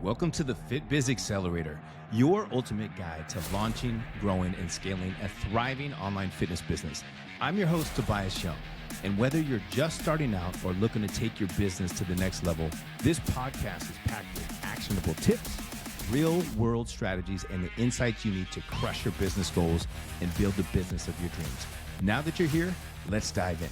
Welcome to the FitBiz Accelerator, your ultimate guide to launching, growing, and scaling a thriving online fitness business. I'm your host, Tobias Young, and whether you're just starting out or looking to take your business to the next level, this podcast is packed with actionable tips, real-world strategies, and the insights you need to crush your business goals and build the business of your dreams. Now that you're here, let's dive in.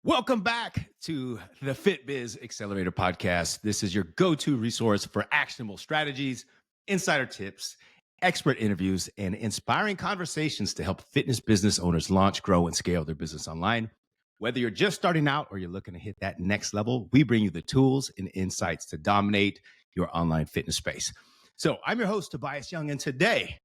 Welcome back to the FitBiz Accelerator podcast. This is your go-to resource for actionable strategies, insider tips, expert interviews, and inspiring conversations to help fitness business owners launch, grow, and scale their business online. Whether you're just starting out or you're looking to hit that next level, we bring you the tools and insights to dominate your online fitness space. So I'm your host, Tobias Young, and today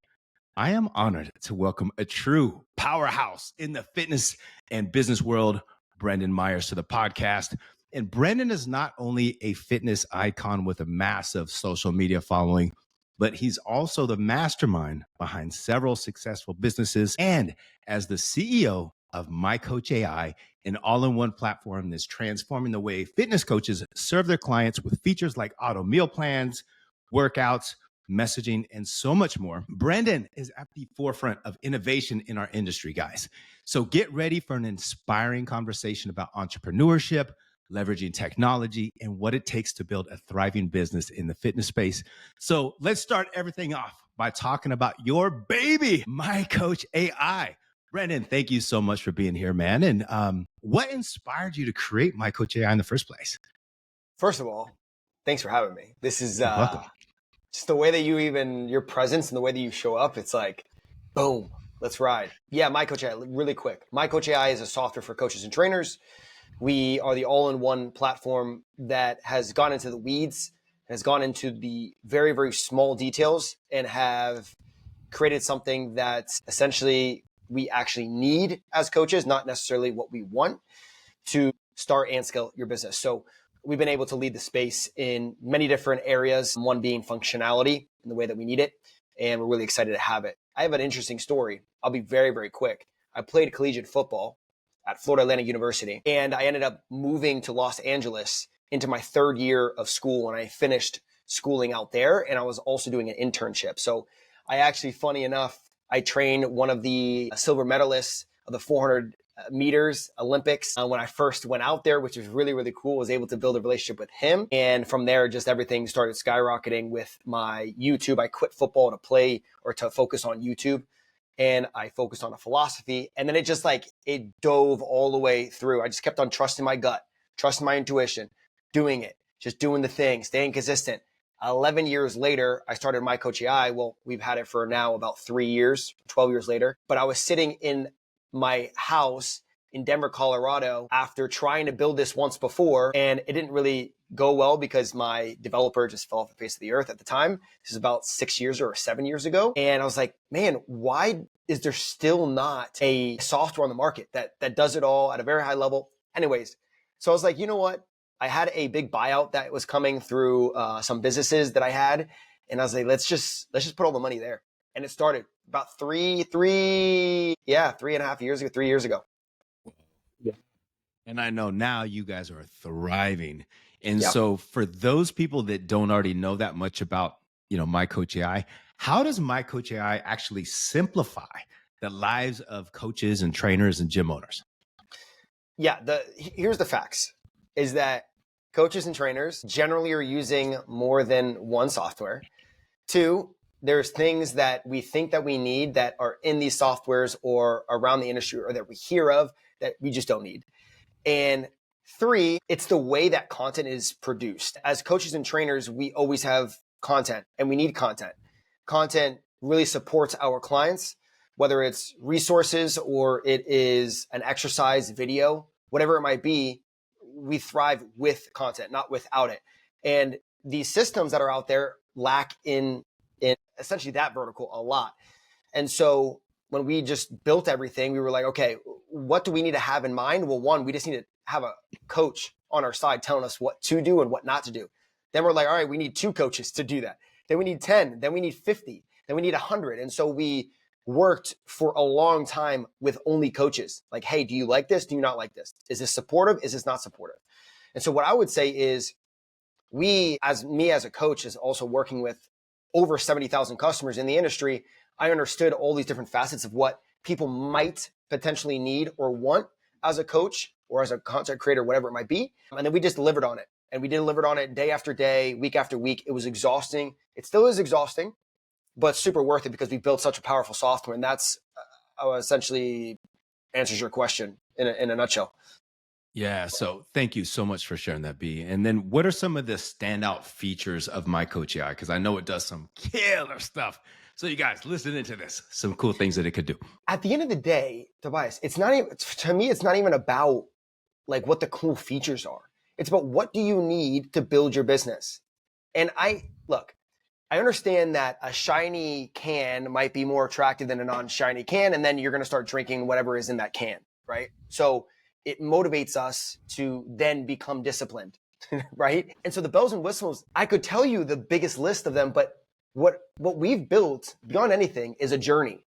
I am honored to welcome a true powerhouse in the fitness and business world, Brendan Meyers, to the podcast. And Brendan is not only a fitness icon with a massive social media following, but he's also the mastermind behind several successful businesses. And as the CEO of MyCoach A.I, an all-in-one platform that's transforming the way fitness coaches serve their clients with features like auto meal plans, workouts, messaging, and so much more. Brendan is at the forefront of innovation in our industry, guys. So get ready for an inspiring conversation about entrepreneurship, leveraging technology, and what it takes to build a thriving business in the fitness space. So let's start everything off by talking about your baby, MyCoach A.I. Brendan, thank you so much for being here, man. And what inspired you to create MyCoach A.I in the first place? First of all, thanks for having me. This is You're welcome. just the way that your presence and the way that you show up, it's like, boom, let's ride. Yeah, MyCoach A.I, really quick. MyCoach A.I is a software for coaches and trainers. We are the all-in-one platform that has gone into the weeds, has gone into the very, very small details, and have created something that essentially we actually need as coaches, not necessarily what we want, to start and scale your business. So we've been able to lead the space in many different areas, one being functionality in the way that we need it. And we're really excited to have it. I have an interesting story. I'll be very, very quick. I played collegiate football at Florida Atlantic University, and I ended up moving to Los Angeles into my third year of school, and I finished schooling out there, and I was also doing an internship. So I actually, funny enough, I trained one of the silver medalists of the 400 meters Olympics when I first went out there, which was really, really cool. I was able to build a relationship with him. And from there, just everything started skyrocketing with my YouTube. I quit football to play or to focus on YouTube. And I focused on a philosophy. And then it dove all the way through. I just kept on trusting my gut, trusting my intuition, doing it, just doing the thing, staying consistent. 11 years later, I started MyCoach A.I. Well, we've had it for now about 3 years, 12 years later. But I was sitting in my house in Denver, Colorado, after trying to build this once before, and it didn't really go well because my developer just fell off the face of the earth at the time. This is about 6 years or 7 years ago. And I was like, man, why is there still not a software on the market that does it all at a very high level? Anyways, so I was like, you know what? I had a big buyout that was coming through some businesses that I had. And I was like, let's just put all the money there. And it started about 3.5 years ago, 3 years ago. Yeah. And I know now you guys are thriving. And Yep. so for those people that don't already know that much about, MyCoach A.I, how does MyCoach A.I actually simplify the lives of coaches and trainers and gym owners? Yeah, here's the facts, is that coaches and trainers generally are using more than one software. Two, there's things that we think that we need that are in these softwares or around the industry or that we hear of that we just don't need. And three, it's the way that content is produced. As coaches and trainers, we always have content and we need content. Content really supports our clients, whether it's resources or it is an exercise video, whatever it might be. We thrive with content, not without it. And these systems that are out there lack in essentially that vertical a lot. And so when we just built everything, we were like, okay, what do we need to have in mind? Well, one, we just need to have a coach on our side telling us what to do and what not to do. Then we're like, all right, we need 2 coaches to do that. Then we need 10, then we need 50, then we need 100. And so we worked for a long time with only coaches. Like, hey, do you like this? Do you not like this? Is this supportive? Is this not supportive? And so what I would say is as a coach is also working with over 70,000 customers in the industry, I understood all these different facets of what people might potentially need or want as a coach or as a content creator, whatever it might be. And then we just delivered on it. And we delivered on it day after day, week after week. It was exhausting. It still is exhausting, but super worth it because we built such a powerful software. And that's essentially answers your question in a nutshell. Yeah. So thank you so much for sharing that, B. And then what are some of the standout features of MyCoach A.I? Because I know it does some killer stuff. So you guys, listen into this. Some cool things that it could do. At the end of the day, Tobias, it's not even, to me, it's not even about like what the cool features are. It's about what do you need to build your business. And I understand that a shiny can might be more attractive than a non-shiny can. And then you're going to start drinking whatever is in that can, right? So it motivates us to then become disciplined, right? And so the bells and whistles, I could tell you the biggest list of them, but what we've built beyond anything is a journey.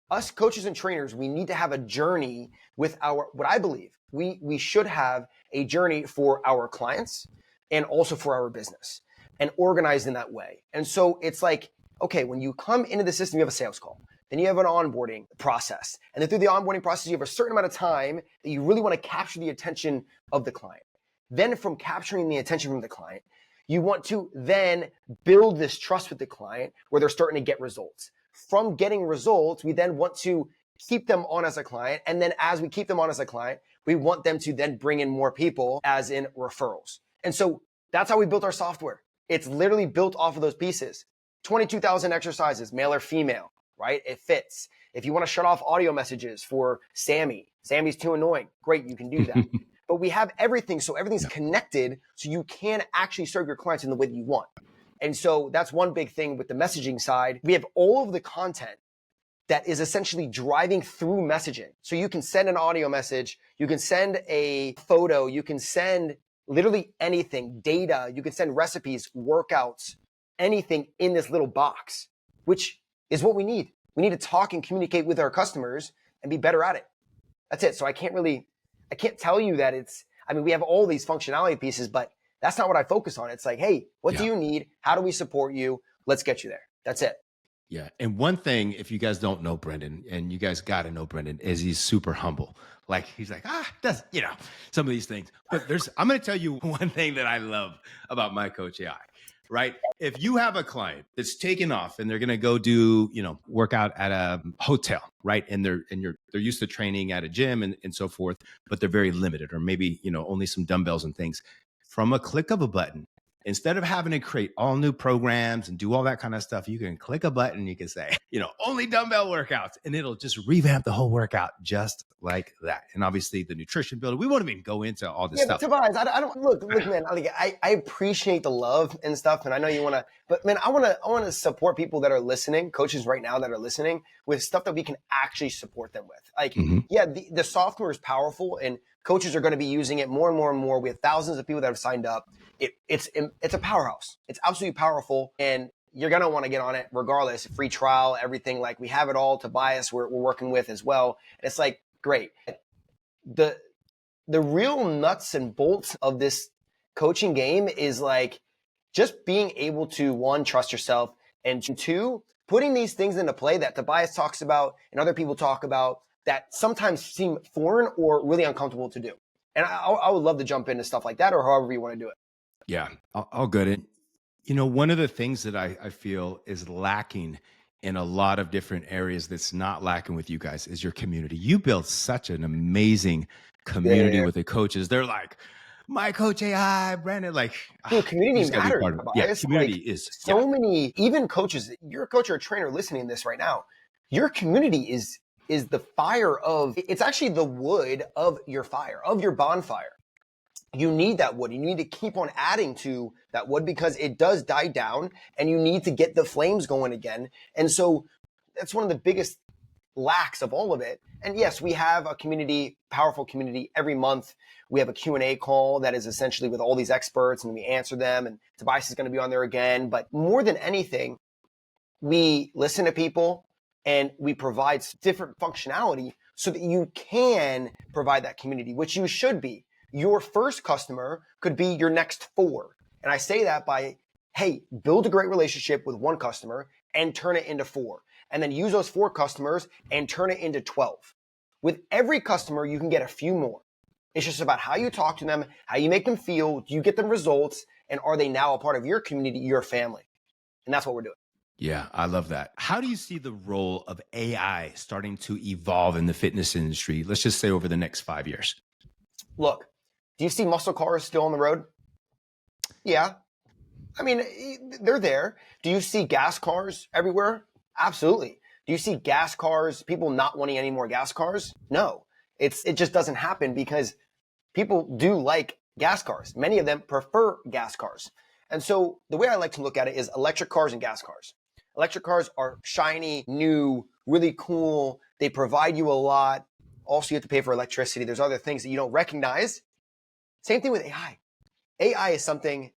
Us coaches and trainers, we need to have a journey with what I believe, we should have a journey for our clients and also for our business and organized in that way. And so it's like, okay, when you come into the system, you have a sales call. Then you have an onboarding process. And then through the onboarding process, you have a certain amount of time that you really want to capture the attention of the client. Then from capturing the attention from the client, you want to then build this trust with the client where they're starting to get results. From getting results, we then want to keep them on as a client. And then as we keep them on as a client, we want them to then bring in more people as in referrals. And so that's how we built our software. It's literally built off of those pieces. 22,000 exercises, male or female. Right? It fits. If you want to shut off audio messages for Sammy's too annoying. Great, you can do that. But we have everything. So everything's connected so you can actually serve your clients in the way that you want. And so that's one big thing with the messaging side. We have all of the content that is essentially driving through messaging. So you can send an audio message, you can send a photo, you can send literally anything, data, you can send recipes, workouts, anything in this little box, which is what we need. We need to talk and communicate with our customers and be better at it. That's it. So I can't tell you that we have all these functionality pieces, but that's not what I focus on. It's like, hey, what do you need? How do we support you? Let's get you there. That's it. Yeah. And one thing, if you guys don't know Brendan, and you guys got to know Brendan, is he's super humble. Like he's like, does, some of these things. But I'm going to tell you one thing that I love about MyCoach A.I. Right? If you have a client that's taken off and they're going to go do, workout at a hotel, right? And they're used to training at a gym and so forth, but they're very limited, or maybe, only some dumbbells and things. From a click of a button, instead of having to create all new programs and do all that kind of stuff, you can click a button, you can say, only dumbbell workouts, and it'll just revamp the whole workout just like that. And obviously the nutrition builder, we won't even go into all this stuff. But Tobias, I don't look, man, I appreciate the love and stuff. And I know you want to, but man, I want to support people that are listening, coaches right now that are listening, with stuff that we can actually support them with. Like, the software is powerful and coaches are going to be using it more and more and more. We have thousands of people that have signed up. It's a powerhouse. It's absolutely powerful. And you're going to want to get on it regardless. Free trial, everything. Like we have it all. Tobias, we're working with as well. And it's like, great. The real nuts and bolts of this coaching game is like just being able to, one, trust yourself, and two, putting these things into play that Tobias talks about and other people talk about that sometimes seem foreign or really uncomfortable to do. And I would love to jump into stuff like that, or however you want to do it. Yeah, I'll get it. One of the things that I feel is lacking in a lot of different areas that's not lacking with you guys is your community. You built such an amazing community with the coaches. They're like, MyCoach A.I, Brandon, like, dude, community matters. Yeah, community is so many, even coaches, you're a coach or a trainer listening to this right now. Your community is the fire it's actually the wood of your fire, of your bonfire. You need that wood. You need to keep on adding to that wood because it does die down and you need to get the flames going again. And so that's one of the biggest lacks of all of it. And yes, we have a community, powerful community every month. We have a Q&A call that is essentially with all these experts and we answer them, and Tobias is going to be on there again. But more than anything, we listen to people and we provide different functionality so that you can provide that community, which you should be. your first customer could be your next 4. And I say that by, hey, build a great relationship with one customer and turn it into 4. And then use those 4 customers and turn it into 12. With every customer, you can get a few more. It's just about how you talk to them, how you make them feel, do you get them results, and are they now a part of your community, your family? And that's what we're doing. Yeah, I love that. How do you see the role of AI starting to evolve in the fitness industry? Let's just say over the next 5 years. Look, do you see muscle cars still on the road? Yeah. I mean, they're there. Do you see gas cars everywhere? Absolutely. Do you see gas cars, people not wanting any more gas cars? No. It just doesn't happen because people do like gas cars. Many of them prefer gas cars. And so the way I like to look at it is electric cars and gas cars. Electric cars are shiny, new, really cool. They provide you a lot. Also, you have to pay for electricity. There's other things that you don't recognize. Same thing with AI. AI is something,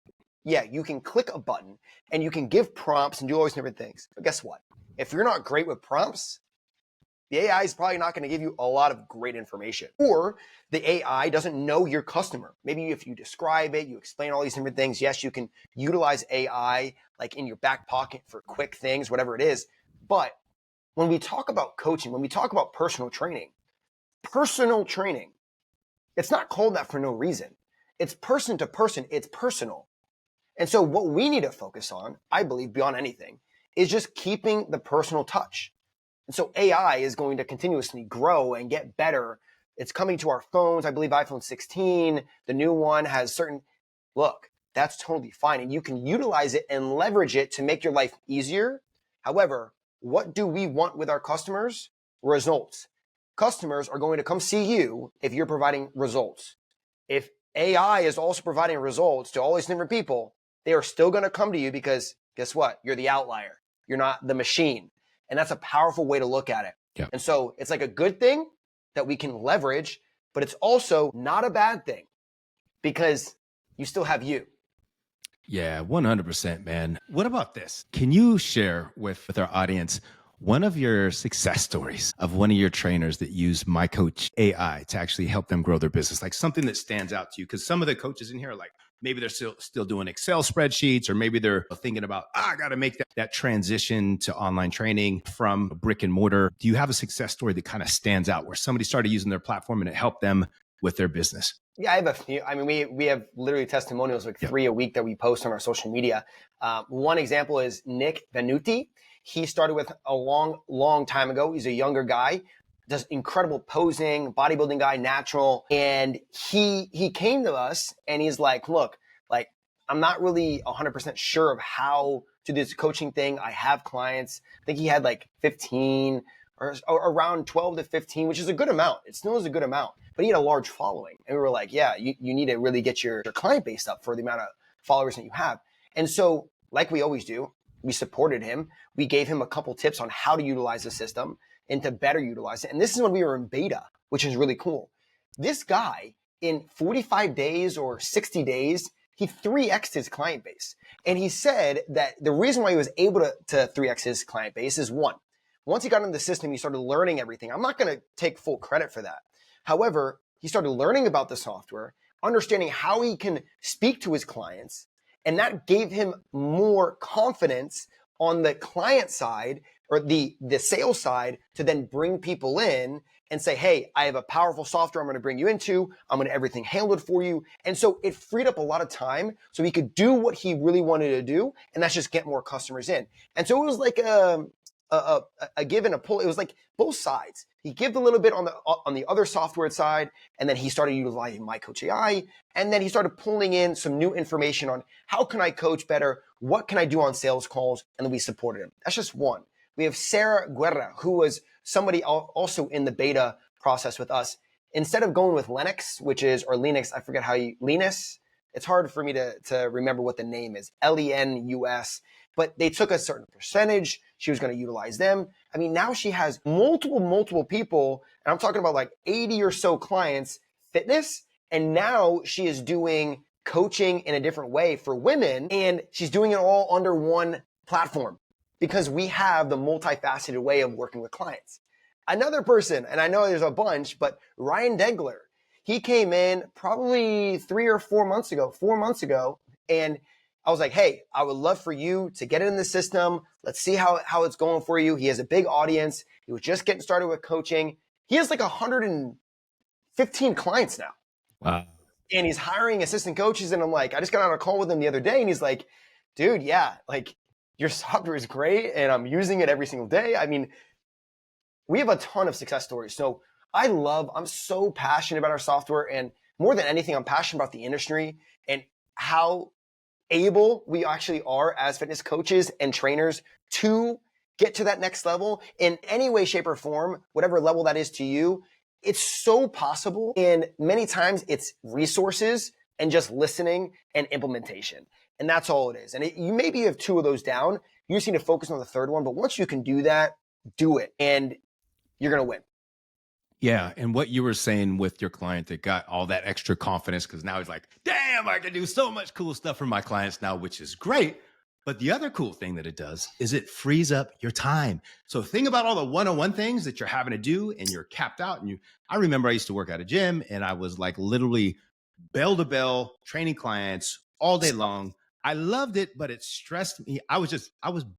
yeah, you can click a button and you can give prompts and do all these different things. But guess what? If you're not great with prompts, the AI is probably not going to give you a lot of great information. Or the AI doesn't know your customer. Maybe if you describe it, you explain all these different things. Yes, you can utilize AI like in your back pocket for quick things, whatever it is. But when we talk about coaching, when we talk about personal training, it's not called that for no reason. It's person to person. It's personal. And so what we need to focus on, I believe, beyond anything, is just keeping the personal touch. And so AI is going to continuously grow and get better. It's coming to our phones. I believe iPhone 16, the new one has look, that's totally fine. And you can utilize it and leverage it to make your life easier. However, what do we want with our customers? Results. Customers are going to come see you if you're providing results. If AI is also providing results to all these different people, they are still going to come to you because guess what? You're the outlier. You're not the machine. And that's a powerful way to look at it. Yeah. And so it's like a good thing that we can leverage, but it's also not a bad thing because you still have you. Yeah, 100%, man. What about this? Can you share with our audience one of your success stories of one of your trainers that use MyCoach AI to actually help them grow their business? Like something that stands out to you? Because some of the coaches in here are like, maybe they're still doing Excel spreadsheets, or maybe they're thinking about, I got to make that transition to online training from brick and mortar. Do you have a success story that kind of stands out where somebody started using their platform and it helped them with their business? Yeah, I have a few. I mean, we have literally testimonials, like 3 a week that we post on our social media. One example is Nick Venuti. He started with a long time ago. He's a younger guy, does incredible posing, bodybuilding guy, natural. And he came to us and he's like, look, like, I'm not really 100% sure of how to do this coaching thing. I have clients. I think he had like 15 or around 12 to 15, which is a good amount. It still is a good amount, but he had a large following. And we were like, yeah, you need to really get your client base up for the amount of followers that you have. And so like we always do, we supported him. We gave him a couple tips on how to utilize the system and to better utilize it. And this is when we were in beta, which is really cool. This guy in 45 days or 60 days, he 3x'd his client base. And he said that the reason why he was able to 3x his client base is once he got into the system, he started learning everything. I'm not going to take full credit for that. However, he started learning about the software, understanding how he can speak to his clients, and that gave him more confidence on the client side or the sales side to then bring people in and say, hey, I have a powerful software I'm going to bring you into. I'm going to everything handled for you. And so it freed up a lot of time so he could do what he really wanted to do. And that's just get more customers in. And so it was like a give and a pull. It was like both sides. He gave a little bit on the other software side, and then he started utilizing MyCoach A.I, and then he started pulling in some new information on how can I coach better, what can I do on sales calls, and then we supported him. That's just one. We have Sarah Guerra, who was somebody also in the beta process with us. Instead of going with Linux, or Linux, I forget Linus. It's hard for me to remember what the name is, Lenus. But they took a certain percentage. She was going to utilize them. I mean, now she has multiple people, and I'm talking about like 80 or so clients, fitness. And now she is doing coaching in a different way for women, and she's doing it all under one platform because we have the multifaceted way of working with clients. Another person, and I know there's a bunch, but Ryan Degler, He came in probably 4 months ago, and I was like, hey, I would love for you to get it in the system. Let's see how it's going for you. He has a big audience. He was just getting started with coaching. He has like 115 clients now. Wow. And he's hiring assistant coaches. And I'm like, I just got on a call with him the other day, and he's like, dude, yeah, like your software is great and I'm using it every single day. I mean, we have a ton of success stories. So I'm so passionate about our software, and more than anything, I'm passionate about the industry and how able we actually are as fitness coaches and trainers to get to that next level in any way, shape, or form, whatever level that is to you. It's so possible. And many times it's resources and just listening and implementation. And that's all it is. And you maybe have two of those down. You just need to focus on the third one. But once you can do that, do it. And you're going to win. Yeah. And what you were saying with your client that got all that extra confidence, because now he's like, damn, I can do so much cool stuff for my clients now, which is great. But the other cool thing that it does is it frees up your time. So think about all the one-on-one things that you're having to do and you're capped out. And I remember I used to work at a gym and I was like literally bell to bell training clients all day long. I loved it, but it stressed me. I was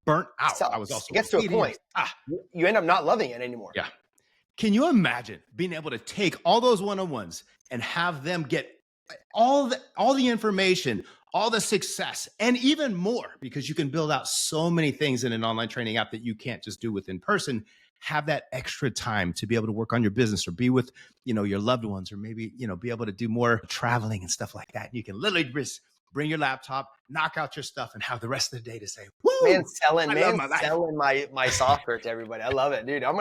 burnt out. I was also it gets to a point. You end up not loving it anymore. Yeah. Can you imagine being able to take all those one-on-ones and have them get all the information, all the success, and even more, because you can build out so many things in an online training app that you can't just do with in person. Have that extra time to be able to work on your business or be with, your loved ones, or maybe, be able to do more traveling and stuff like that. You can literally just bring your laptop, knock out your stuff, and have the rest of the day to say, woo, selling my software to everybody. I love it, dude. I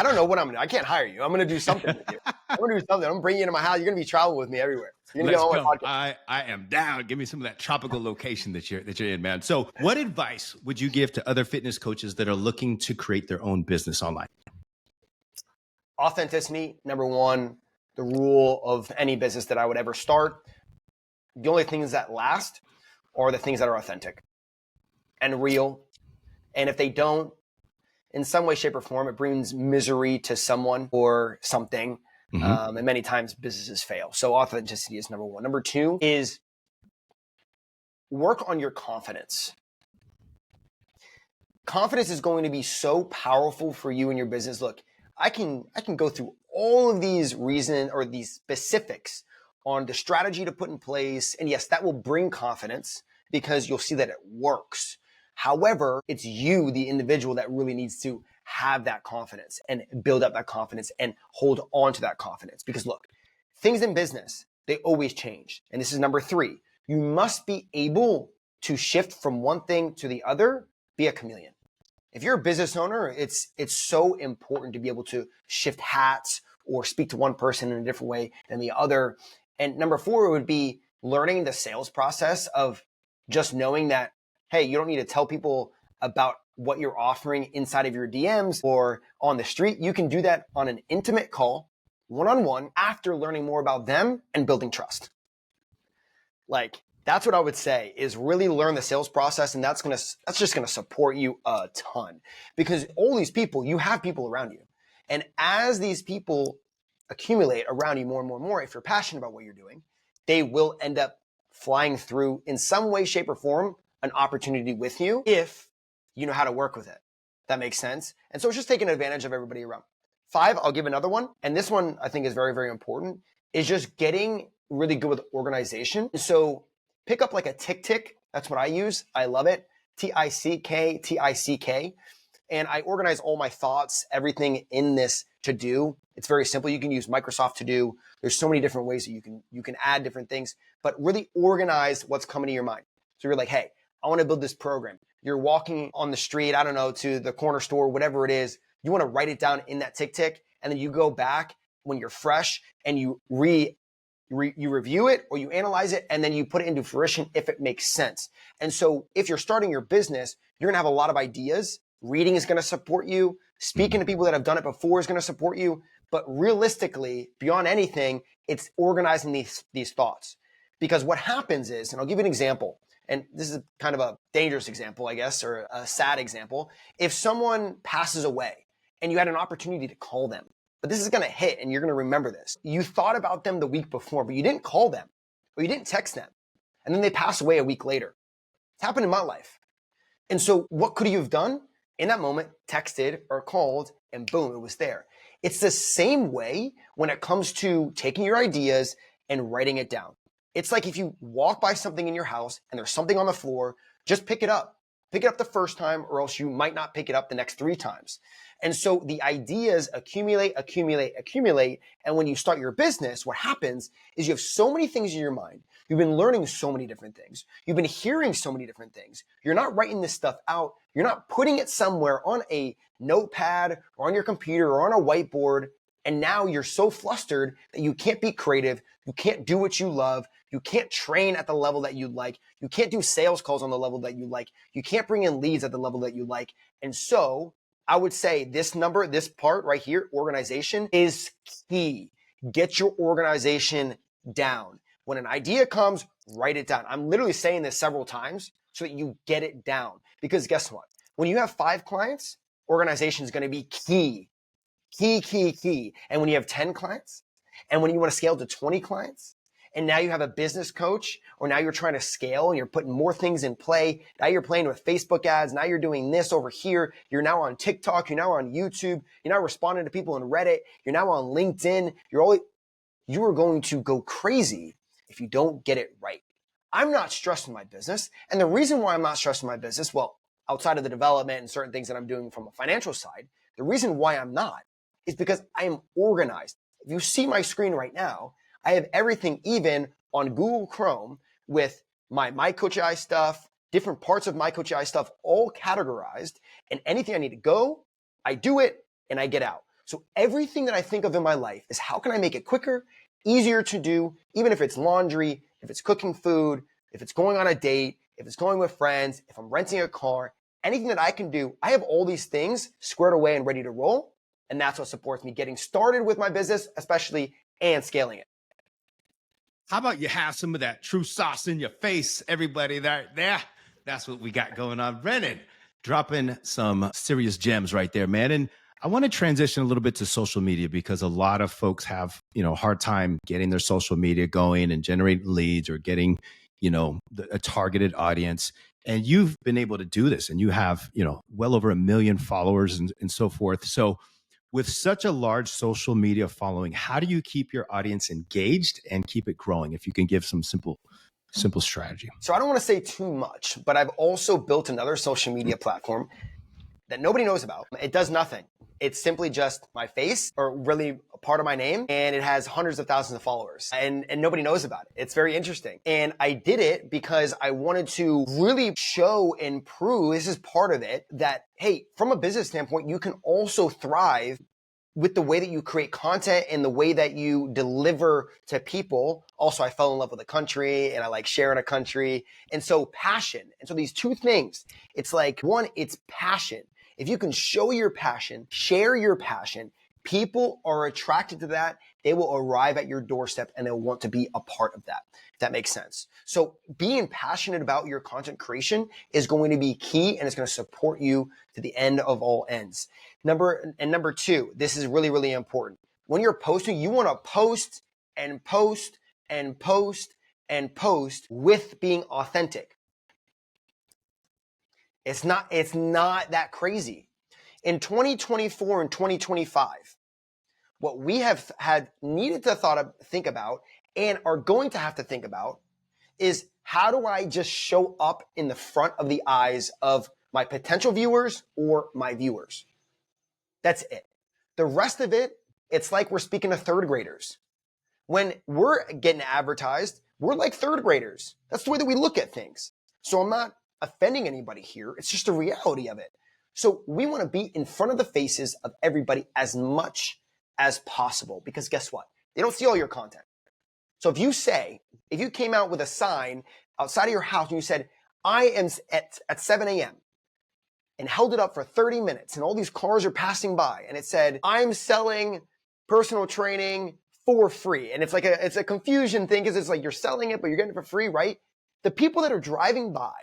don't know what I'm going to do. I can't hire you. I'm going to do something with you. I'm going to do something. I'm going to bring you into my house. You're going to be traveling with me everywhere. Let's go. I am down. Give me some of that tropical location that you're in, man. So what advice would you give to other fitness coaches that are looking to create their own business online? Authenticity, number one, the rule of any business that I would ever start. The only things that last are the things that are authentic and real. And if they don't, in some way, shape, or form, it brings misery to someone or something. Mm-hmm. And many times businesses fail. So authenticity is number one. Number two is work on your confidence. Confidence is going to be so powerful for you in your business. Look, I can go through all of these reasons or these specifics on the strategy to put in place. And yes, that will bring confidence because you'll see that it works. However, it's you, the individual, that really needs to have that confidence and build up that confidence and hold on to that confidence. Because look, things in business, they always change. And this is number three. You must be able to shift from one thing to the other, be a chameleon. If you're a business owner, it's so important to be able to shift hats or speak to one person in a different way than the other. And number four would be learning the sales process of just knowing that, hey, you don't need to tell people about what you're offering inside of your DMs or on the street. You can do that on an intimate call, one-on-one, after learning more about them and building trust. Like, that's what I would say, is really learn the sales process. And that's just going to support you a ton, because all these people, you have people around you. And as these people accumulate around you more and more and more, if you're passionate about what you're doing, they will end up flying through in some way, shape, or form an opportunity with you if you know how to work with it. That makes sense. And so it's just taking advantage of everybody around. 5, I'll give another one. And this one I think is very, very important, is just getting really good with organization. So pick up like a tick. That's what I use. I love it. TICK. And I organize all my thoughts, everything in this to do. It's very simple. You can use Microsoft To Do. There's so many different ways that you can add different things, but really organize what's coming to your mind. So you're like, hey, I want to build this program. You're walking on the street, I don't know, to the corner store, whatever it is. You want to write it down in that tick, and then you go back when you're fresh and you review it or you analyze it, and then you put it into fruition if it makes sense. And so if you're starting your business, you're going to have a lot of ideas. Reading is going to support you. Speaking to people that have done it before is going to support you. But realistically, beyond anything, it's organizing these thoughts. Because what happens is, and I'll give you an example, and this is kind of a dangerous example, I guess, or a sad example. If someone passes away and you had an opportunity to call them, but this is going to hit and you're going to remember this. You thought about them the week before, but you didn't call them or you didn't text them. And then they pass away a week later. It's happened in my life. And so what could you have done? In that moment, texted or called, and boom, it was there. It's the same way when it comes to taking your ideas and writing it down. It's like if you walk by something in your house and there's something on the floor, just pick it up. Pick it up the first time or else you might not pick it up the next 3 times. And so the ideas accumulate. And when you start your business, what happens is you have so many things in your mind. You've been learning so many different things. You've been hearing so many different things. You're not writing this stuff out. You're not putting it somewhere on a notepad or on your computer or on a whiteboard. And now you're so flustered that you can't be creative. You can't do what you love. You can't train at the level that you like. You can't do sales calls on the level that you like. You can't bring in leads at the level that you like. And so I would say this part right here, organization, is key. Get your organization down. When an idea comes, write it down. I'm literally saying this several times so that you get it down. Because guess what? When you have 5 clients, organization is going to be key. Key. And when you have 10 clients, and when you want to scale to 20 clients, and now you have a business coach, or now you're trying to scale and you're putting more things in play. Now you're playing with Facebook ads. Now you're doing this over here. You're now on TikTok. You're now on YouTube. You're now responding to people on Reddit. You're now on LinkedIn. You are going to go crazy if you don't get it right. I'm not stressing my business. And the reason why I'm not stressing my business, well, outside of the development and certain things that I'm doing from a financial side, the reason why I'm not is because I am organized. If you see my screen right now, I have everything even on Google Chrome with my MyCoach A.I stuff, different parts of MyCoach A.I stuff, all categorized. And anything I need to go, I do it and I get out. So everything that I think of in my life is how can I make it quicker, easier to do, even if it's laundry, if it's cooking food, if it's going on a date, if it's going with friends, if I'm renting a car, anything that I can do. I have all these things squared away and ready to roll. And that's what supports me getting started with my business, especially, and scaling it. How about you have some of that true sauce in your face, everybody? That's what we got going on. Brennan, dropping some serious gems right there, man. And I want to transition a little bit to social media because a lot of folks have, hard time getting their social media going and generating leads or getting, a targeted audience. And you've been able to do this, and you have, well over 1 million followers and so forth. So with such a large social media following, how do you keep your audience engaged and keep it growing? If you can give some simple strategy. So I don't want to say too much, but I've also built another social media platform that nobody knows about. It does nothing. It's simply just my face, or really a part of my name, and it has hundreds of thousands of followers, and nobody knows about it. It's very interesting. And I did it because I wanted to really show and prove, this is part of it, that, hey, from a business standpoint, you can also thrive with the way that you create content and the way that you deliver to people. Also, I fell in love with a country and I like sharing a country. And so passion. And so these 2 things, it's like, one, it's passion. If you can show your passion, share your passion, people are attracted to that. They will arrive at your doorstep and they'll want to be a part of that. If that makes sense. So being passionate about your content creation is going to be key, and it's going to support you to the end of all ends. Number 2, this is really, really important. When you're posting, you want to post and post and post and post with being authentic. It's not that crazy. In 2024 and 2025, what we have needed to think about and are going to have to think about is, how do I just show up in the front of the eyes of my potential viewers or my viewers? That's it. The rest of it, it's like we're speaking to 3rd graders. When we're getting advertised, we're like 3rd graders. That's the way that we look at things. So I'm not offending anybody here. It's just the reality of it. So we want to be in front of the faces of everybody as much as possible, because guess what? They don't see all your content. So if you came out with a sign outside of your house and you said, I am at 7 a.m. and held it up for 30 minutes and all these cars are passing by and it said, I'm selling personal training for free. And it's a confusion thing, because it's like you're selling it, but you're getting it for free, right? The people that are driving by,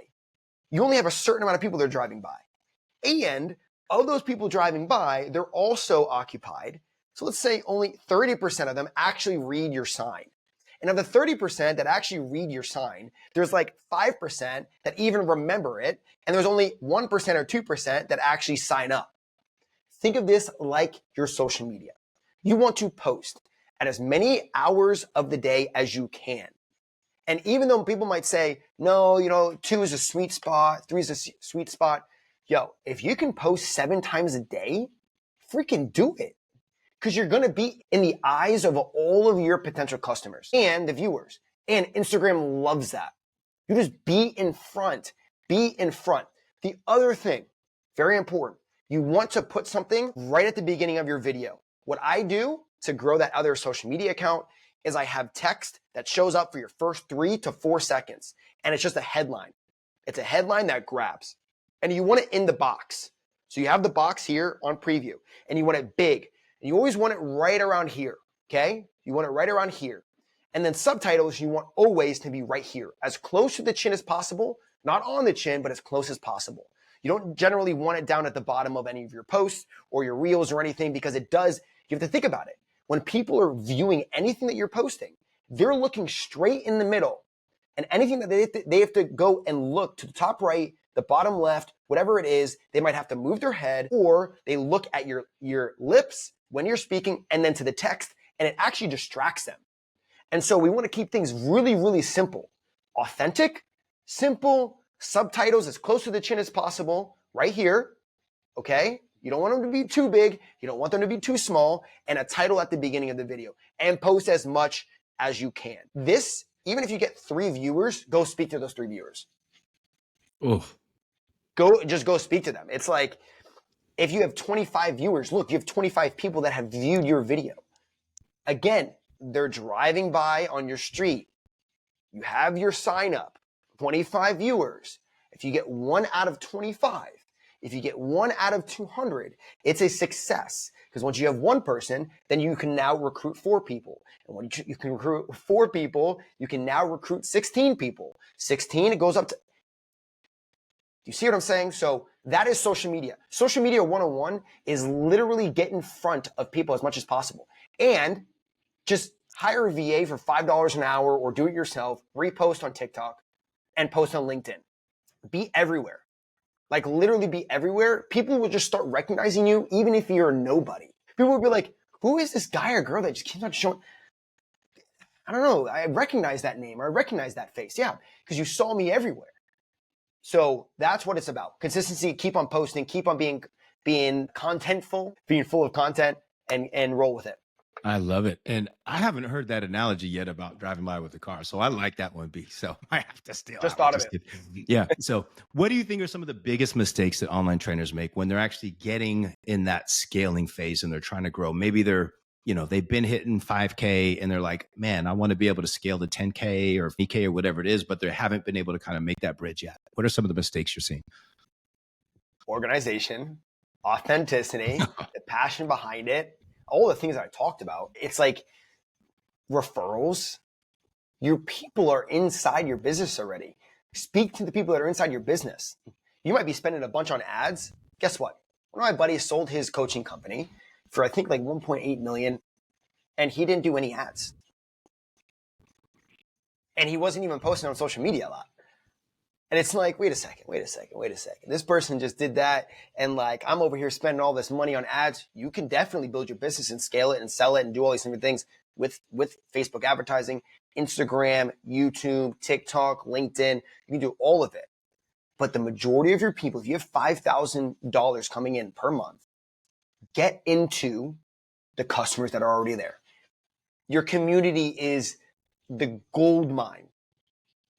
you only have a certain amount of people that are driving by. And of those people driving by, they're also occupied So let's say only 30% of them actually read your sign. And of the 30% that actually read your sign, there's like 5% that even remember it. And there's only 1% or 2% that actually sign up. Think of this like your social media. You want to post at as many hours of the day as you can. And even though people might say, no, 2 is a sweet spot, 3 is a sweet spot. Yo, if you can post 7 times a day, freaking do it. Because you're going to be in the eyes of all of your potential customers and the viewers. And Instagram loves that. You just be in front. Be in front. The other thing, very important, you want to put something right at the beginning of your video. What I do to grow that other social media account is I have text that shows up for your first 3 to 4 seconds. And it's just a headline. It's a headline that grabs. And you want it in the box. So you have the box here on preview and you want it big. And you always want it right around here, okay? You want it right around here. And then subtitles, you want always to be right here, as close to the chin as possible, not on the chin, but as close as possible. You don't generally want it down at the bottom of any of your posts or your reels or anything because you have to think about it. When people are viewing anything that you're posting, they're looking straight in the middle. And anything that they have to go and look to the top right, the bottom left, whatever it is, they might have to move their head or they look at your lips when you're speaking and then to the text, and it actually distracts them. And so we want to keep things really, really simple. Authentic, simple, subtitles as close to the chin as possible, right here, okay? You don't want them to be too big. You don't want them to be too small, and a title at the beginning of the video. And post as much as you can. This, even if you get 3 viewers, go speak to those 3 viewers. Oof. Just go speak to them. It's like, if you have 25 viewers, look, you have 25 people that have viewed your video. Again, they're driving by on your street. You have your sign up, 25 viewers. If you get 1 out of 25, if you get 1 out of 200, it's a success. Because once you have 1 person, then you can now recruit 4 people. And when you can recruit 4 people, you can now recruit 16 people. 16, it goes up to... You see what I'm saying? So that is social media. Social media 101 is literally get in front of people as much as possible. And just hire a VA for $5 an hour or do it yourself, repost on TikTok and post on LinkedIn. Be everywhere. Like literally be everywhere. People will just start recognizing you even if you're nobody. People will be like, who is this guy or girl that just keeps on showing? I don't know. I recognize that name or I recognize that face. Yeah, because you saw me everywhere. So that's what it's about. Consistency, keep on posting, keep on being contentful, being full of content and roll with it. I love it. And I haven't heard that analogy yet about driving by with a car. So I like that one, B. So I have to steal. Just thought of it. Yeah. So what do you think are some of the biggest mistakes that online trainers make when they're actually getting in that scaling phase and they're trying to grow? Maybe they've been hitting 5K and they're like, man, I want to be able to scale to 10K or 50K or whatever it is, but they haven't been able to kind of make that bridge yet. What are some of the mistakes you're seeing? Organization, authenticity, the passion behind it, all the things that I talked about. It's like referrals. Your people are inside your business already. Speak to the people that are inside your business. You might be spending a bunch on ads. Guess what? One of my buddies sold his coaching company for I think like 1.8 million and he didn't do any ads. And he wasn't even posting on social media a lot. And it's like, wait a second. This person just did that. And like, I'm over here spending all this money on ads. You can definitely build your business and scale it and sell it and do all these different things with Facebook advertising, Instagram, YouTube, TikTok, LinkedIn. You can do all of it. But the majority of your people, if you have $5,000 coming in per month, get into the customers that are already there. Your community is the gold mine.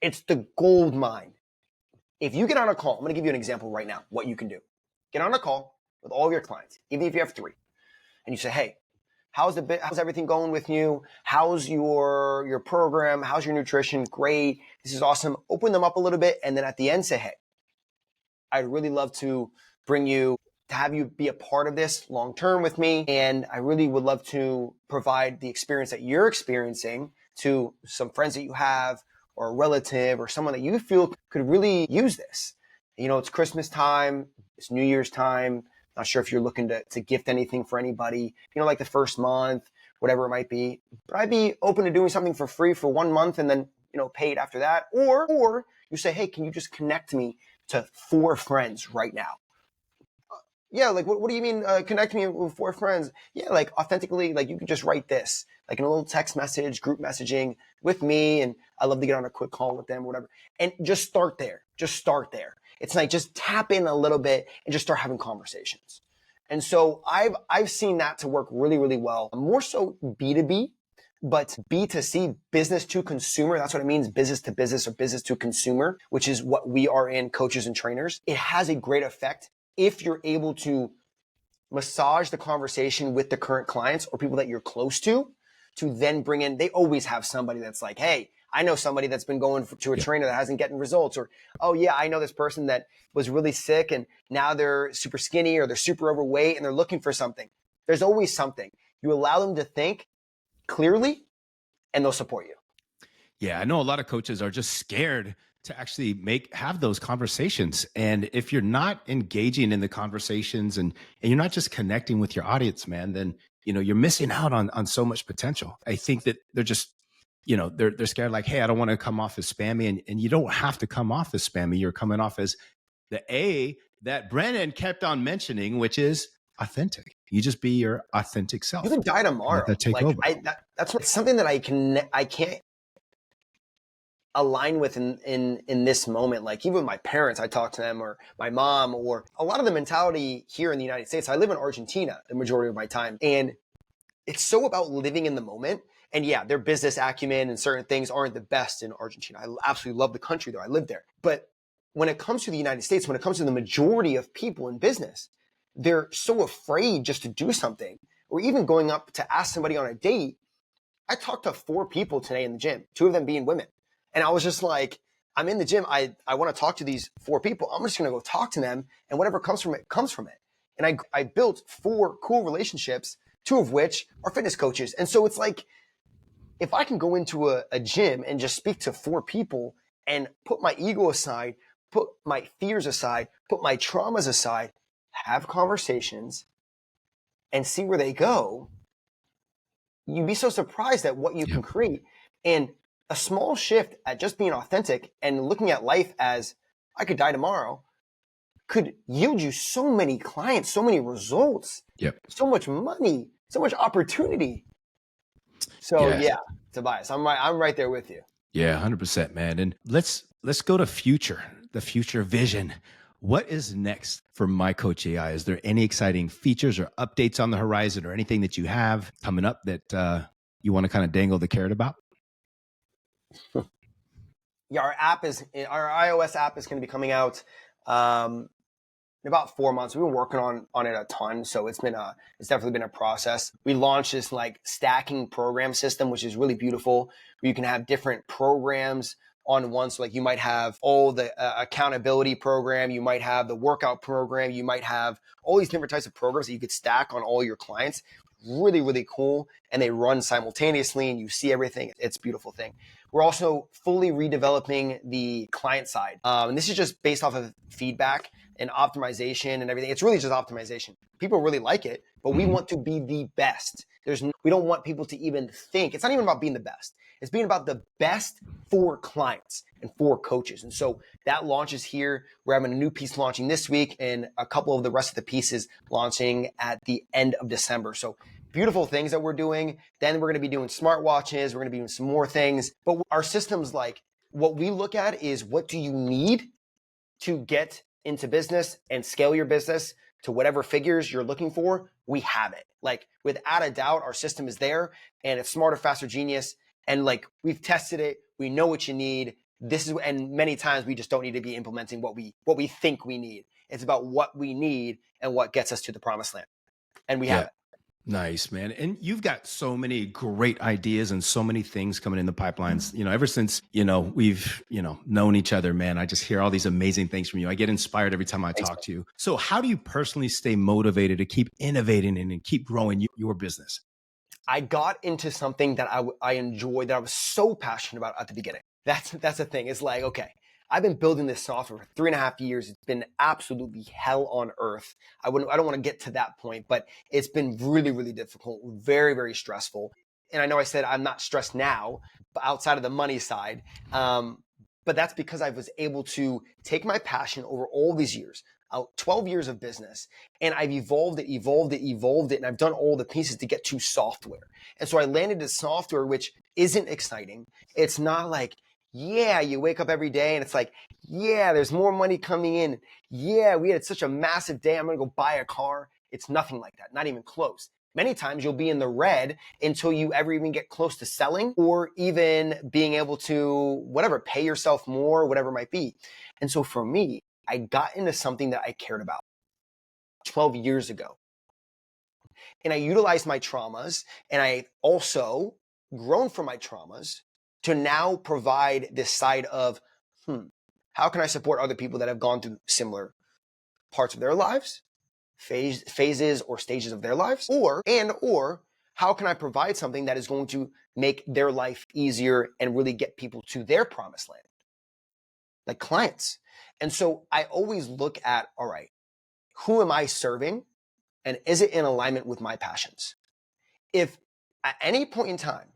It's the gold mine. If you get on a call, I'm going to give you an example right now, what you can do. Get on a call with all of your clients, even if you have 3, and you say, hey, how's everything going with you? How's your program? How's your nutrition? Great. This is awesome. Open them up a little bit. And then at the end say, hey, I'd really love to have you be a part of this long-term with me. And I really would love to provide the experience that you're experiencing to some friends that you have or a relative or someone that you feel could really use this. It's Christmas time, it's New Year's time. Not sure if you're looking to gift anything for anybody, like the first month, whatever it might be. But I'd be open to doing something for free for 1 month and then, paid after that. Or you say, hey, can you just connect me to 4 friends right now? Yeah, like, what do you mean connect me with 4 friends? Yeah, like authentically, like you could just write this, like in a little text message, group messaging with me, and I love to get on a quick call with them, whatever. And just start there. It's like just tap in a little bit and just start having conversations. And so I've seen that to work really, really well. More so B2B, but B2C, business to consumer. That's what it means, business to business or business to consumer, which is what we are in, coaches and trainers. It has a great effect if you're able to massage the conversation with the current clients or people that you're close to then bring in, they always have somebody that's like, hey, I know somebody that's been going to a trainer that hasn't getting results, or, oh yeah, I know this person that was really sick and now they're super skinny or they're super overweight and they're looking for something. There's always something. You allow them to think clearly and they'll support you. Yeah, I know a lot of coaches are just scared to actually have those conversations. And if you're not engaging in the conversations and you're not just connecting with your audience, man, then you're missing out on so much potential. I think that they're just, they're scared, like, hey, I don't want to come off as spammy. And you don't have to come off as spammy. You're coming off as the A that Brennan kept on mentioning, which is authentic. You just be your authentic self. You can die tomorrow. Let that take over. That's something that I can't align with in this moment. Like even with my parents, I talk to them, or my mom, or a lot of the mentality here in the United States. I live in Argentina the majority of my time, and it's so about living in the moment. And yeah, their business acumen and certain things aren't the best in Argentina. I absolutely love the country though. I live there. But when it comes to the United States, when it comes to the majority of people in business, they're so afraid just to do something, or even going up to ask somebody on a date. I talked to 4 people today in the gym, 2 of them being women. And I was just like, I'm in the gym. I want to talk to these 4 people. I'm just going to go talk to them, and whatever comes from it, comes from it. And I built 4 cool relationships, 2 of which are fitness coaches. And so it's like, if I can go into a gym and just speak to 4 people and put my ego aside, put my fears aside, put my traumas aside, have conversations and see where they go, you'd be so surprised at what you can create. And a small shift at just being authentic and looking at life as I could die tomorrow could yield you so many clients, so many results, so much money, so much opportunity. So yeah, Tobias, I'm right there with you. Yeah, 100%, man. And let's go to the future vision. What is next for MyCoach A.I? Is there any exciting features or updates on the horizon, or anything that you have coming up that you want to kind of dangle the carrot about? Yeah, our iOS app is going to be coming out in about 4 months. We've been working on it a ton, so it's definitely been a process. We launched this like stacking program system, which is really beautiful, where you can have different programs on one. So like you might have all the accountability program, you might have the workout program, you might have all these different types of programs that you could stack on all your clients. Really, really cool. And they run simultaneously and you see everything. It's a beautiful thing. We're also fully redeveloping the client side. And this is just based off of feedback and optimization and everything. It's really just optimization. People really like it, but we want to be the best. We don't want people to even think. It's not even about being the best. It's being about the best for clients and for coaches. And so that launches here. We're having a new piece launching this week and a couple of the rest of the pieces launching at the end of December. So beautiful things that we're doing. Then we're going to be doing smartwatches. We're going to be doing some more things. But our systems, like what we look at is, what do you need to get into business and scale your business to whatever figures you're looking for? We have it. Like without a doubt, our system is there, and it's smarter, faster, genius. And like we've tested it. We know what you need. And many times we just don't need to be implementing what we think we need. It's about what we need and what gets us to the promised land. And we have it. Nice, man. And you've got so many great ideas and so many things coming in the pipelines. Ever since, we've, known each other, man, I just hear all these amazing things from you. I get inspired every time I talk to you. So how do you personally stay motivated to keep innovating and keep growing your business? I got into something that I enjoyed, that I was so passionate about at the beginning. That's the thing. It's like, okay, I've been building this software for 3.5 years. It's been absolutely hell on earth. I don't want to get to that point, but it's been really, really difficult, very, very stressful. And I know I said I'm not stressed now, but outside of the money side. But that's because I was able to take my passion over all these years, 12 years of business, and I've evolved it, and I've done all the pieces to get to software. And so I landed in software, which isn't exciting. It's not like, yeah, you wake up every day and it's like, yeah, there's more money coming in. Yeah, we had such a massive day. I'm going to go buy a car. It's nothing like that. Not even close. Many times you'll be in the red until you ever even get close to selling or even being able to, whatever, pay yourself more, whatever it might be. And so for me, I got into something that I cared about 12 years ago. And I utilized my traumas, and I also grown from my traumas to now provide this side of, how can I support other people that have gone through similar parts of their lives, phases or stages of their lives, or how can I provide something that is going to make their life easier and really get people to their promised land, like clients. And so I always look at, all right, who am I serving? And is it in alignment with my passions? If at any point in time,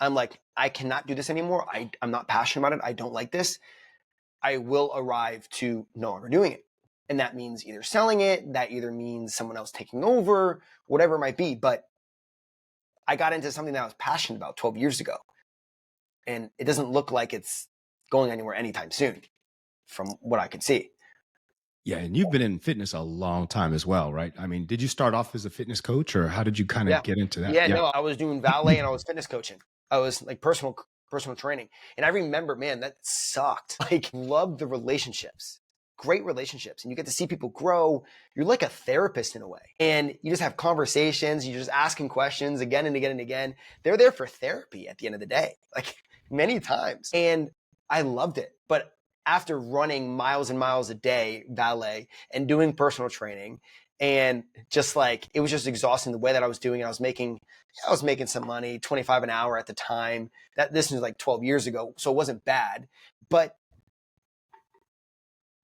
I'm like, I cannot do this anymore. I'm not passionate about it. I don't like this. I will arrive to no longer doing it. And that means either selling it, that either means someone else taking over, whatever it might be. But I got into something that I was passionate about 12 years ago. And it doesn't look like it's going anywhere anytime soon from what I could see. Yeah, and you've been in fitness a long time as well, right? I mean, did you start off as a fitness coach, or how did you kind of get into that? Yeah, no, I was doing valet and I was fitness coaching. I was like personal training. And I remember, man, that sucked. Like, loved the relationships, great relationships. And you get to see people grow. You're like a therapist in a way. And you just have conversations. You're just asking questions again and again and again. They're there for therapy at the end of the day, like many times. And I loved it. But after running miles and miles a day, valet, and doing personal training, and just like, it was just exhausting the way that I was doing it. I was making some money, 25 an hour at the time. This was like 12 years ago, so it wasn't bad. But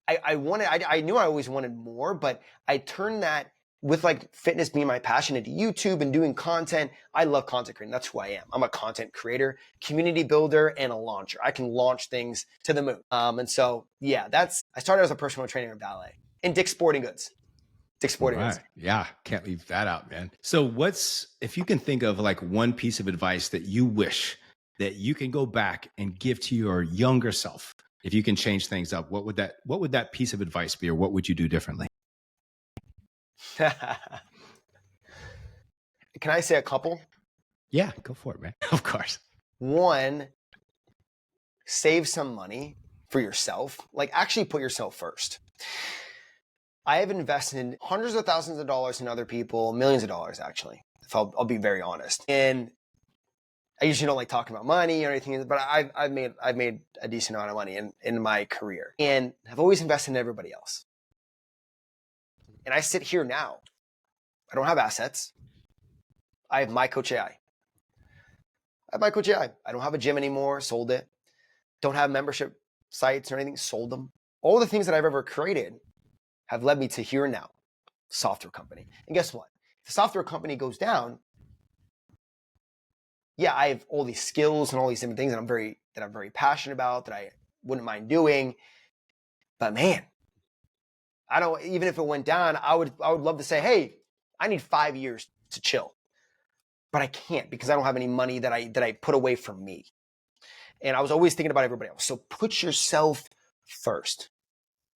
I knew I always wanted more, but I turned that, with like fitness being my passion, into YouTube and doing content. I love content creating. That's who I am. I'm a content creator, community builder, and a launcher. I can launch things to the moon. And so, yeah, I started as a personal trainer in ballet and Dick's Sporting Goods. Right. Yeah, can't leave that out, man. So if you can think of like one piece of advice that you wish that you can go back and give to your younger self, if you can change things up, what would that piece of advice be, or what would you do differently? Can I say a couple? Yeah, go for it, man. Of course. One, save some money for yourself. Like, actually put yourself first. I have invested hundreds of thousands of dollars in other people, millions of dollars, actually, if I'll be very honest. And I usually don't like talking about money or anything, but I've made a decent amount of money in my career, and I've always invested in everybody else. And I sit here now. I don't have assets. I have MyCoach A.I. I don't have a gym anymore, sold it. Don't have membership sites or anything, sold them. All the things that I've ever created have led me to here now, software company. And guess what? If the software company goes down, yeah, I have all these skills and all these different things that I'm very passionate about, that I wouldn't mind doing. But man, even if it went down, I would love to say, hey, I need 5 years to chill. But I can't, because I don't have any money that I put away from me. And I was always thinking about everybody else. So put yourself first.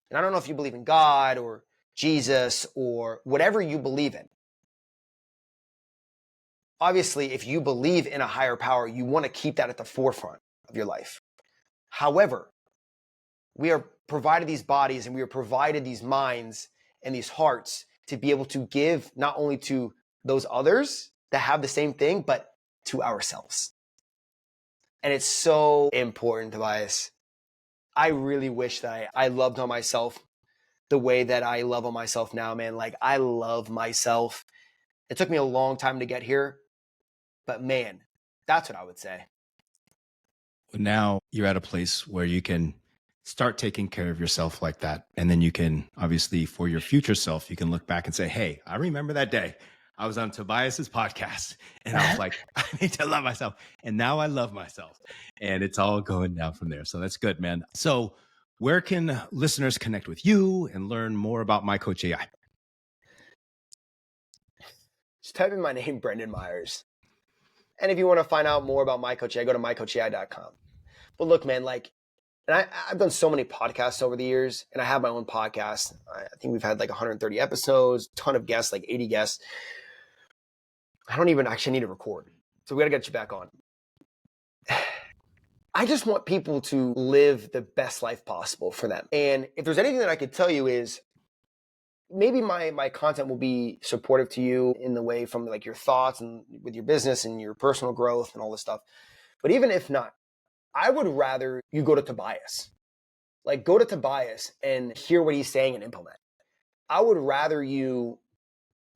And I don't know if you believe in God or Jesus or whatever you believe in. Obviously, if you believe in a higher power, you want to keep that at the forefront of your life. However, we are provided these bodies and we are provided these minds and these hearts to be able to give not only to those others that have the same thing, but to ourselves. And it's so important, Tobias. I really wish that I loved on myself the way that I love on myself now, man. Like, I love myself. It took me a long time to get here, but man, that's what I would say. Now you're at a place where you can start taking care of yourself like that. And then you can, obviously, for your future self, you can look back and say, hey, I remember that day. I was on Tobias's podcast and I was like, I need to love myself. And now I love myself. And it's all going down from there. So that's good, man. So where can listeners connect with you and learn more about MyCoach A.I? Just type in my name, Brendan Meyers. And if you want to find out more about MyCoach A.I, go to mycoachai.com. But look, man, and I've done so many podcasts over the years, and I have my own podcast. I think we've had 130 episodes, ton of guests, 80 guests. I don't even actually need to record. So we got to get you back on. I just want people to live the best life possible for them. And if there's anything that I could tell you is maybe my content will be supportive to you in the way from your thoughts and with your business and your personal growth and all this stuff. But even if not, I would rather you go to Tobias. Go to Tobias and hear what he's saying and implement. I would rather you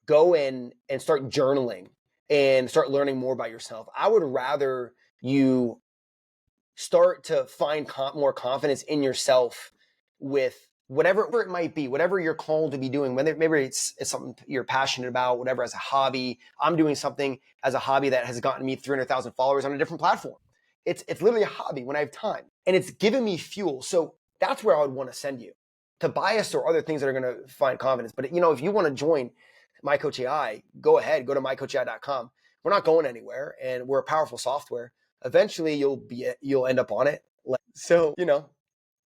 go in and start journaling and start learning more about yourself. I would rather you start to find more confidence in yourself with whatever it might be, whatever you're called to be doing, whether maybe it's something you're passionate about, whatever, as a hobby. I'm doing something as a hobby that has gotten me 300,000 followers on a different platform. It's literally a hobby when I have time, and it's given me fuel. So that's where I would want to send you. Tobias or other things that are going to find confidence. But if you want to join MyCoach A.I, go ahead, go to mycoachai.com. We're not going anywhere, and we're a powerful software. Eventually you'll end up on it. So,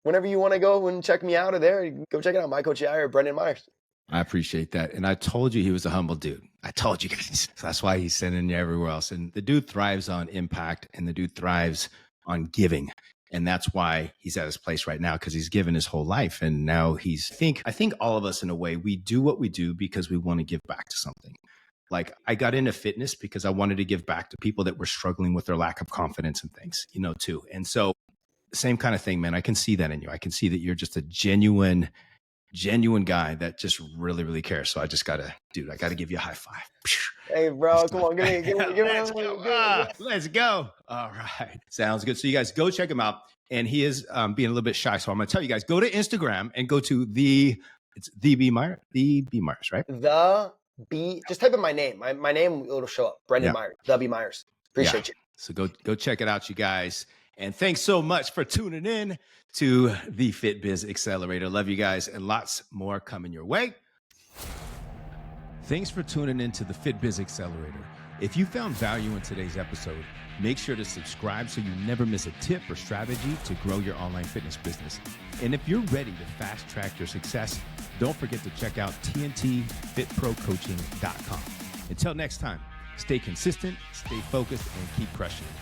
whenever you want to go and check me out of there, go check it out, MyCoach A.I or Brendan Meyers. I appreciate that. And I told you he was a humble dude. I told you guys. So that's why he's sending you everywhere else. And the dude thrives on impact, and the dude thrives on giving. And that's why he's at his place right now, because he's given his whole life. And now I think all of us, in a way, we do what we do because we want to give back to something. I got into fitness because I wanted to give back to people that were struggling with their lack of confidence and things, too. And so same kind of thing, man. I can see that in you. I can see that you're just a genuine guy that just really, really cares. So I got to give you a high five. Hey, bro, come on. Give me Let's go. All right. Sounds good. So you guys go check him out. And he is being a little bit shy. So I'm going to tell you guys, go to Instagram and go to it's the B Meyers, right? Just type in my name. My name, it'll show up. Brendan Meyers, the B Meyers. Appreciate you. So go check it out, you guys. And thanks so much for tuning in to the Fit Biz Accelerator. Love you guys, and lots more coming your way. Thanks for tuning in to the Fit Biz Accelerator. If you found value in today's episode, make sure to subscribe so you never miss a tip or strategy to grow your online fitness business. And if you're ready to fast track your success, don't forget to check out tntfitprocoaching.com. Until next time, stay consistent, stay focused, and keep crushing it.